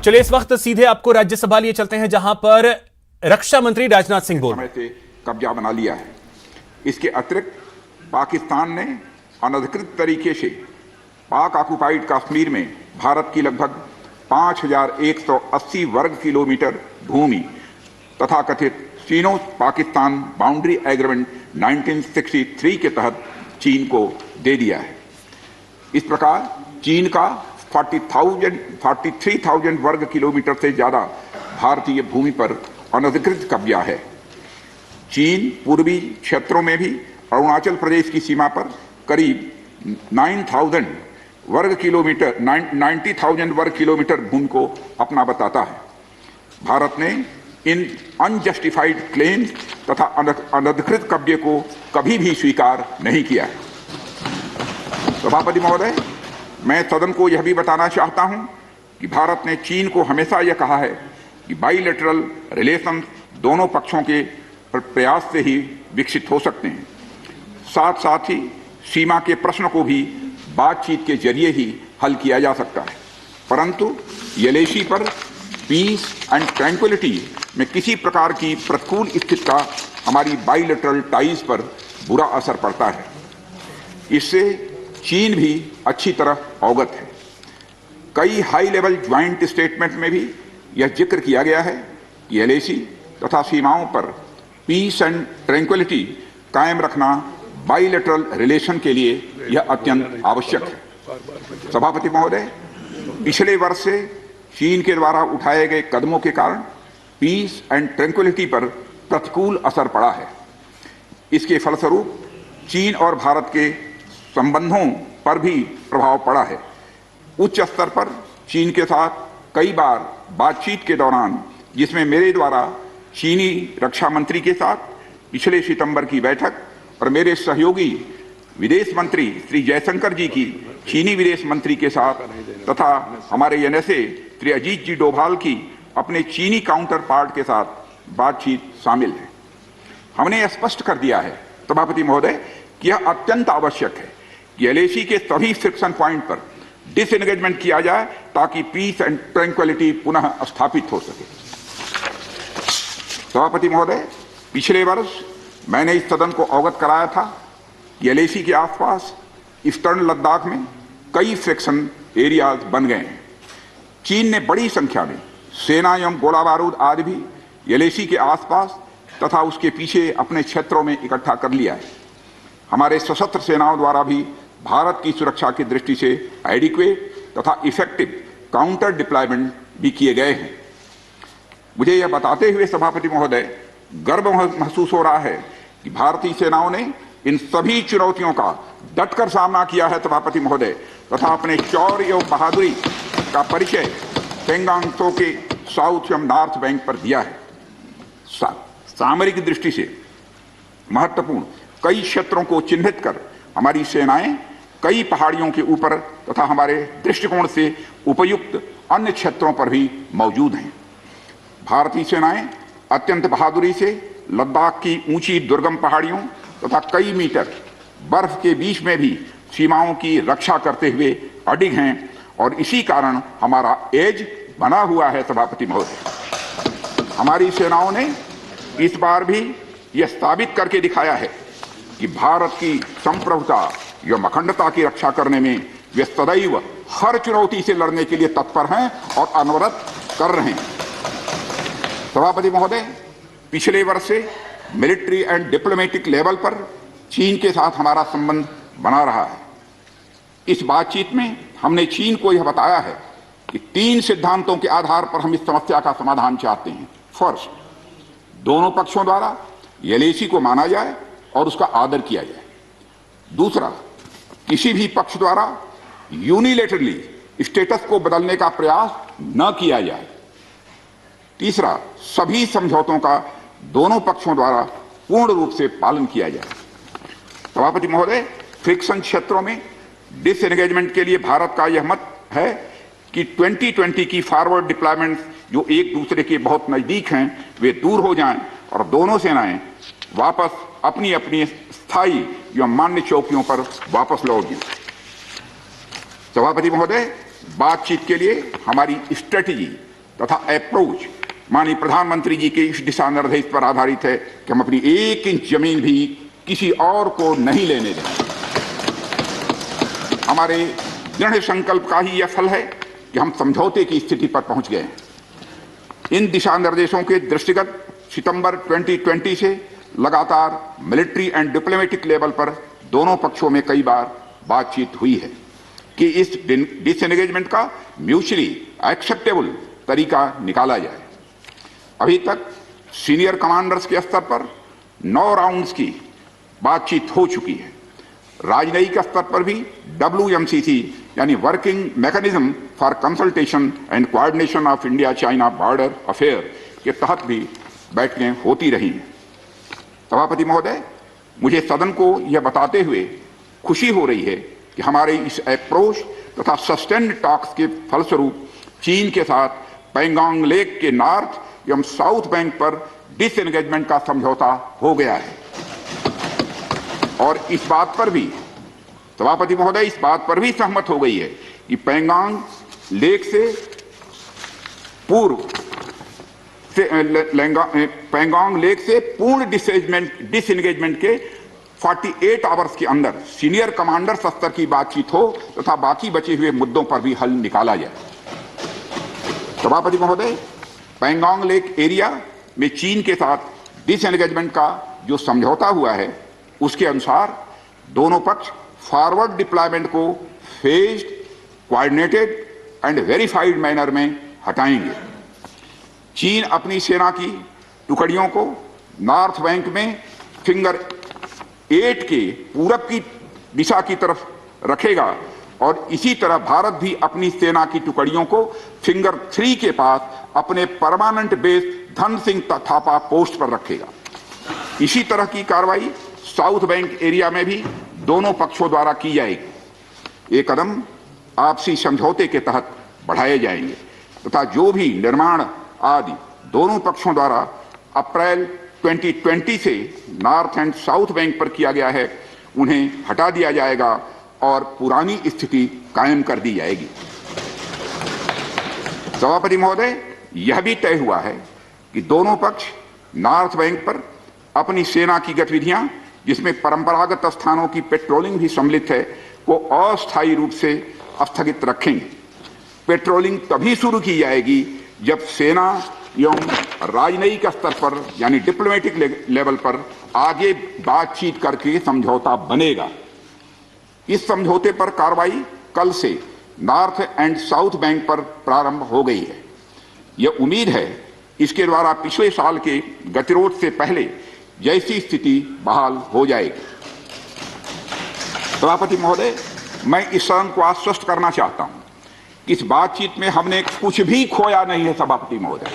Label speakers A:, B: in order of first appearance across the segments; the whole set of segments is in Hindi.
A: चलिए इस वक्त सीधे आपको राज्यसभा लिए चलते हैं, जहां पर रक्षा मंत्री राजनाथ सिंह
B: समय से कब्जा बना लिया है। इसके अतिरिक्त पाकिस्तान ने अनधिकृत तरीके से पाक ऑक्युपाइड कश्मीर में भारत की लगभग 5,180 वर्ग किलोमीटर भूमि तथा कथित चीनो पाकिस्तान बाउंड्री एग्रीमेंट 1963 के तहत चीन को दे दिया है। इस प्रकार चीन का 43,000 वर्ग किलोमीटर से ज्यादा भारतीय भूमि पर अनधिकृत कब्जा है। चीन पूर्वी क्षेत्रों में भी अरुणाचल प्रदेश की सीमा पर करीब 90,000 वर्ग किलोमीटर भूमि को अपना बताता है। भारत ने इन अनजस्टिफाइड क्लेम्स तथा अनधिकृत कब्जे को कभी भी स्वीकार नहीं किया है। सभापति महोदय, मैं सदन को यह भी बताना चाहता हूं कि भारत ने चीन को हमेशा यह कहा है कि बाइलेटरल रिलेशंस दोनों पक्षों के प्रयास से ही विकसित हो सकते हैं। साथ साथ ही सीमा के प्रश्न को भी बातचीत के जरिए ही हल किया जा सकता है, परंतु एलएसी पर पीस एंड ट्रैंक्विलिटी में किसी प्रकार की प्रतिकूल स्थिति का हमारी बाइलेटरल टाइज पर बुरा असर पड़ता है। इससे चीन भी अच्छी तरह अवगत है। कई हाई लेवल ज्वाइंट स्टेटमेंट में भी यह जिक्र किया गया है कि एलएसी तथा सीमाओं पर पीस एंड ट्रैंक्विलिटी कायम रखना बाइलेटरल रिलेशन के लिए यह अत्यंत आवश्यक है। सभापति महोदय, पिछले वर्ष से चीन के द्वारा उठाए गए कदमों के कारण पीस एंड ट्रैंक्विलिटी पर प्रतिकूल असर पड़ा है। इसके फलस्वरूप चीन और भारत के संबंधों पर भी प्रभाव पड़ा है। उच्च स्तर पर चीन के साथ कई बार बातचीत के दौरान, जिसमें मेरे द्वारा चीनी रक्षा मंत्री के साथ पिछले सितंबर की बैठक और मेरे सहयोगी विदेश मंत्री श्री जयशंकर जी की चीनी विदेश मंत्री के साथ तथा हमारे एनएसए श्री अजीत जी डोभाल की अपने चीनी काउंटर पार्ट के साथ बातचीत शामिल है। हमने यह स्पष्ट कर दिया है सभापति महोदय कि यह अत्यंत आवश्यक है कि एलएसी के सभी फ्रिक्शन पॉइंट पर डिसएंगेजमेंट किया जाए ताकि पीस एंड ट्रैंक्विलिटी पुनः स्थापित हो सके। सभापति महोदय, पिछले वर्ष मैंने इस सदन को अवगत कराया था कि एलएसी के आसपास ईस्टर्न लद्दाख में कई फ्रिक्शन एरियाज बन गए हैं। चीन ने बड़ी संख्या में सेना एवं गोला बारूद आदि भी एलएसी के आसपास तथा उसके पीछे अपने क्षेत्रों में इकट्ठा कर लिया है। हमारे सशस्त्र सेनाओं द्वारा भी भारत की सुरक्षा की दृष्टि से एडिक्वेट तथा इफेक्टिव काउंटर डिप्लॉयमेंट भी किए गए हैं। मुझे यह बताते हुए सभापति महोदय गर्व महसूस हो रहा है कि भारतीय सेनाओं ने इन सभी चुनौतियों का डटकर सामना किया है सभापति महोदय, तथा अपने शौर्य एवं बहादुरी का परिचय पेंगांग त्सो के साउथ एवं नॉर्थ बैंक पर दिया है। सामरिक दृष्टि से महत्वपूर्ण कई क्षेत्रों को चिन्हित कर हमारी सेनाएं कई पहाड़ियों के ऊपर तथा हमारे दृष्टिकोण से उपयुक्त अन्य क्षेत्रों पर भी मौजूद हैं। भारतीय सेनाएं अत्यंत बहादुरी से लद्दाख की ऊंची दुर्गम पहाड़ियों तथा कई मीटर बर्फ के बीच में भी सीमाओं की रक्षा करते हुए अडिग हैं और इसी कारण हमारा एज बना हुआ है। सभापति महोदय, हमारी सेनाओं ने इस बार भी यह साबित करके दिखाया है कि भारत की संप्रभुता एवं अखंडता की रक्षा करने में वे सदैव हर चुनौती से लड़ने के लिए तत्पर हैं और अनवरत कर रहे हैं। सभापति महोदय, पिछले वर्ष से मिलिट्री एंड डिप्लोमेटिक लेवल पर चीन के साथ हमारा संबंध बना रहा है। इस बातचीत में हमने चीन को यह बताया है कि 3 सिद्धांतों के आधार पर हम इस समस्या का समाधान चाहते हैं। फर्स्ट, दोनों पक्षों द्वारा एलएसी को माना जाए और उसका आदर किया जाए। दूसरा, किसी भी पक्ष द्वारा यूनिलेटरली स्टेटस को बदलने का प्रयास न किया जाए। तीसरा, सभी समझौतों का दोनों पक्षों द्वारा पूर्ण रूप से पालन किया जाए। सभापति महोदय, फ्रिक्शन क्षेत्रों में डिसएंगेजमेंट के लिए भारत का यह मत है कि 2020 की फॉरवर्ड डिप्लॉयमेंट जो एक दूसरे के बहुत नजदीक हैं वे दूर हो जाएं और दोनों सेनाएं वापस अपनी अपनी स्थायी एवं मान्य चौकियों पर वापस लौट गई। सभापति महोदय, बातचीत के लिए हमारी स्ट्रेटेजी तथा अप्रोच माननीय प्रधानमंत्री जी के इस दिशा निर्देश पर आधारित है कि हम अपनी 1 इंच जमीन भी किसी और को नहीं लेने देंगे। हमारे दृढ़ संकल्प का ही यह फल है कि हम समझौते की स्थिति पर पहुंच गए हैं। इन दिशा निर्देशों के दृष्टिगत सितंबर 2020 से लगातार मिलिट्री एंड डिप्लोमेटिक लेवल पर दोनों पक्षों में कई बार बातचीत हुई है कि इस डिसएंगेजमेंट का म्यूचुअली एक्सेप्टेबल तरीका निकाला जाए। अभी तक सीनियर कमांडर्स के स्तर पर 9 राउंड्स की बातचीत हो चुकी है। राजनयिक स्तर पर भी WMCC यानी working mechanism for consultation and coordination of India China border affair के तहत भी बैठकें होती रही हैं। सभापति महोदय, मुझे सदन को यह बताते हुए खुशी हो रही है कि हमारे इस अप्रोच तथा सस्टेन्ड टॉक्स के फलस्वरूप चीन के साथ पैंगोंग लेक के नॉर्थ एवं साउथ बैंक पर डिसएंगेजमेंट का समझौता हो गया है। और इस बात पर भी सभापति महोदय इस बात पर भी सहमत हो गई है कि पैंगोंग लेक से पूर्व पैंगोंग लेक से पूर्ण डिसएंगेजमेंट के 48 आवर्स के अंदर सीनियर कमांडर स्तर की बातचीत हो तथा बाकी बचे हुए मुद्दों पर भी हल निकाला जाए। सभापति महोदय, पैंगोंग लेक एरिया में चीन के साथ डिसएंगेजमेंट का जो समझौता हुआ है उसके अनुसार दोनों पक्ष फॉरवर्ड डिप्लॉयमेंट को phased, coordinated and verified manner में हटाएंगे। चीन अपनी सेना की टुकड़ियों को नॉर्थ बैंक में फिंगर 8 के पूरब की दिशा की तरफ रखेगा और इसी तरह भारत भी अपनी सेना की टुकड़ियों को फिंगर 3 के पास अपने permanent base Dhan Singh Thapa post पर रखेगा। इसी तरह की कार्रवाई साउथ बैंक एरिया में भी दोनों पक्षों द्वारा की जाएगी। ये कदम आपसी समझौते के तहत बढ़ाए जाएंगे तथा जो भी निर्माण आदि दोनों पक्षों द्वारा अप्रैल 2020 से नॉर्थ एंड साउथ बैंक पर किया गया है उन्हें हटा दिया जाएगा और पुरानी स्थिति कायम कर दी जाएगी। सभापति महोदय, यह भी तय हुआ है कि दोनों पक्ष नॉर्थ बैंक पर अपनी सेना की गतिविधियां जिसमें परंपरागत स्थानों की पेट्रोलिंग भी सम्मिलित है को अस्थायी रूप से स्थगित रखेंगे। पेट्रोलिंग तभी शुरू की जाएगी जब सेना एवं राजनयिक स्तर पर यानी डिप्लोमेटिक लेवल पर आगे बातचीत करके समझौता बनेगा। इस समझौते पर कार्रवाई कल से नॉर्थ एंड साउथ बैंक पर प्रारंभ हो गई है। यह उम्मीद है इसके द्वारा पिछले साल के गतिरोध से पहले जैसी स्थिति बहाल हो जाएगी। सभापति महोदय, मैं इस सदन को आश्वस्त करना चाहता हूं कि इस बातचीत में हमने कुछ भी खोया नहीं है। सभापति महोदय,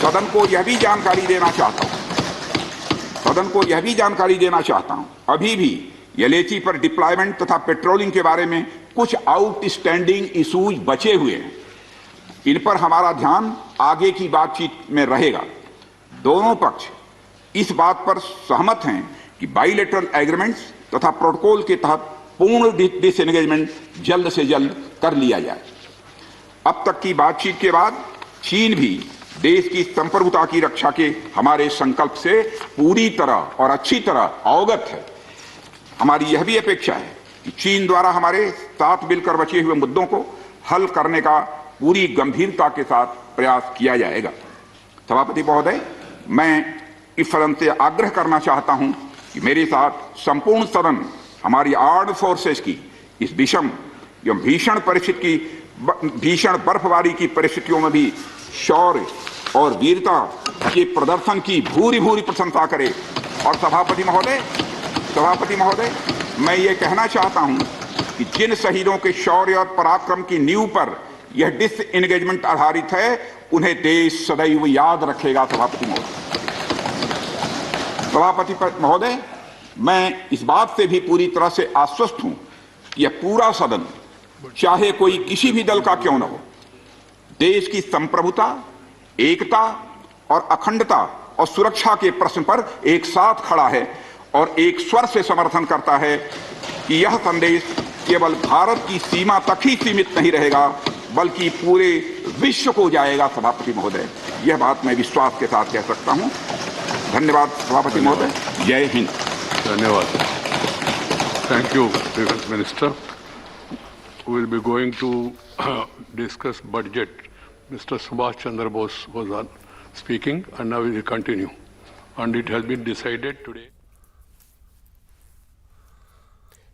B: सदन को यह भी जानकारी देना चाहता हूं अभी भी एलएसी पर डिप्लॉयमेंट तथा पेट्रोलिंग के बारे में कुछ आउटस्टैंडिंग इशूज बचे हुए हैं। इन पर हमारा ध्यान आगे की बातचीत में रहेगा। दोनों पक्ष इस बात पर सहमत हैं कि बाइलेटरल एग्रीमेंट्स तथा प्रोटोकॉल के तहत पूर्ण डिसएंगेजमेंट जल्द से जल्द कर लिया जाए। अब तक की बातचीत के बाद चीन भी देश की संप्रभुता की रक्षा के हमारे संकल्प से पूरी तरह और अच्छी तरह अवगत है। हमारी यह भी अपेक्षा है कि चीन द्वारा हमारे साथ मिलकर बचे हुए मुद्दों को हल करने का पूरी गंभीरता के साथ प्रयास किया जाएगा। सभापति महोदय, मैं इस सदन से आग्रह करना चाहता हूं कि मेरे साथ संपूर्ण सदन हमारी आर्म्ड फोर्सेस की इस विषम एवं भीषण बर्फबारी की परिस्थितियों में भी शौर्य और वीरता के प्रदर्शन की भूरी भूरी प्रशंसा करे। और सभापति महोदय, मैं ये कहना चाहता हूं कि जिन शहीदों के शौर्य और पराक्रम की नींव पर यह डिसएंगेजमेंट आधारित है उन्हें देश सदैव याद रखेगा। सभापति महोदय, मैं इस बात से भी पूरी तरह से आश्वस्त हूं कि यह पूरा सदन, चाहे कोई किसी भी दल का क्यों न हो, देश की संप्रभुता, एकता और अखंडता और सुरक्षा के प्रश्न पर एक साथ खड़ा है और एक स्वर से समर्थन करता है कि यह संदेश केवल भारत की सीमा तक ही सीमित नहीं रहेगा बल्कि पूरे विश्व को जाएगा सभापति महोदय। यह बात मैं विश्वास के साथ कह सकता हूं। धन्यवाद सभापति महोदय। जय हिंद।
C: धन्यवाद। Thank you, Defense Minister. We will be going to discuss budget. Mr. Subhash Chandra Bose was on speaking, and now we will continue. And it has been decided today.